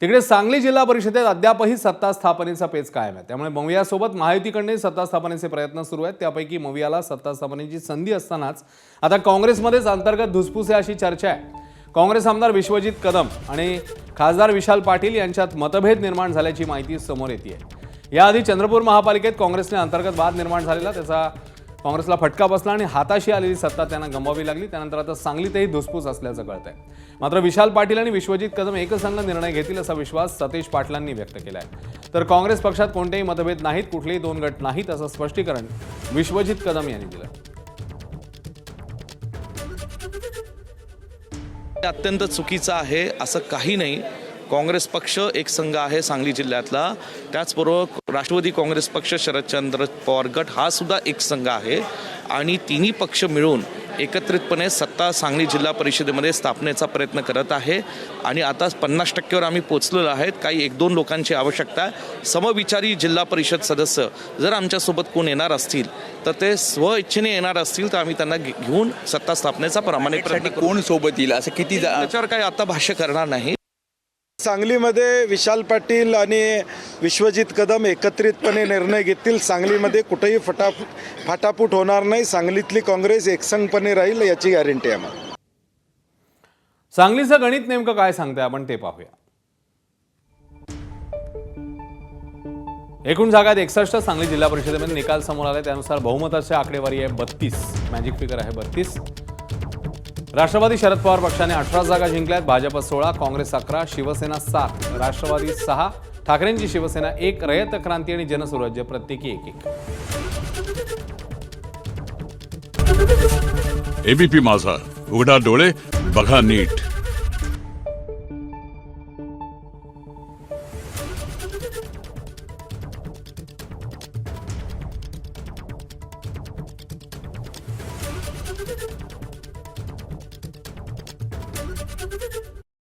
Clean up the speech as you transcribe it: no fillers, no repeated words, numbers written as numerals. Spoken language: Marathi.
तिकडे सांगली जिल्हा परिषदेत अद्यापही सत्ता स्थापनेचा पेच कायम आहे। त्यामुळे मवियासोबत महायुतीकडे सत्ता स्थापनेचे प्रयत्न सुरू आहेत। त्यापैकी मवियाला सत्ता स्थापनेची संधी असतानाच आता काँग्रेसमध्येच अंतर्गत धुसफूस आहे अशी चर्चा आहे। काँग्रेस आमदार विश्वजित कदम आणि खासदार विशाल पाटील यांच्यात मतभेद निर्माण झाल्याची माहिती समोर येते। याआधी चंद्रपूर महापालिकेत काँग्रेसने अंतर्गत वाद निर्माण झालेला त्याचा काँग्रेसला फटका बसला आणि हाताशी आलेली सत्ता त्यांना गमवावी लागली। त्यानंतर आता सांगलीतही धुसफूस असल्याचं कळतंय। मात्र विशाल पाटील आणि विश्वजित कदम एकसंध निर्णय घेतील असा विश्वास सतेज पाटलांनी व्यक्त केला आहे। तर काँग्रेस पक्षात कोणतेही मतभेद नाहीत, कुठलेही दोन गट नाहीत असं स्पष्टीकरण विश्वजित कदम यांनी दिलं। अत्यंत चुकीचं आहे असं काही नाही। काँग्रेस पक्ष एक संघ आहे सांगली जिल्ह्यातला, त्याचबरोबर राष्ट्रवादी काँग्रेस पक्ष शरदचंद्र पवार गट हा सुद्धा एक संघ आहे आणि तिन्ही पक्ष मिळून एकत्रितपणे सत्ता सांगली जिल्हा परिषदेमध्ये स्थापनेचा प्रयत्न करत आहे आणि आता 50% आम्ही पोचलेलो आहेत। काही एक दोन लोकांची आवश्यकता आहे। समविचारी जिल्हा परिषद सदस्य जर आमच्यासोबत कोण येणार असतील तर ते स्वइच्छेने येणार असतील तर आम्ही त्यांना घेऊन सत्ता स्थापनेचा प्रामाणिक प्रयत्न करू। कोण सोबत येईल असं किती त्याच्यावर काही आता भाष्य करणार नाही। सांगलीमध्ये विशाल पाटील आणि विश्वजित कदम एकत्रितपणे निर्णय घेतील। सांगलीमध्ये कुठेही फाटाफूट होणार नाही। सांगलीतली काँग्रेस एकसंघपणे राहील याची गॅरंटी आहे मला। सांगलीचं गणित नेमकं काय सांगतंय आपण ते पाहूया। एकूण जागात 61 सांगली जिल्हा परिषदेमध्ये निकाल समोर आले। त्यानुसार बहुमताची आकडेवारी आहे 32, मॅजिक फिगर आहे 32। राष्ट्रवादी शरद पवार पक्षाने 18 जागा जिंकल्यात। भाजप 16, काँग्रेस 11, शिवसेना 7, राष्ट्रवादी 6, ठाकरेंची शिवसेना 1, रयत क्रांती आणि जनसुराज्य प्रत्येकी 1-1। एबीपी माझा, उघडा डोळे बघा नीट।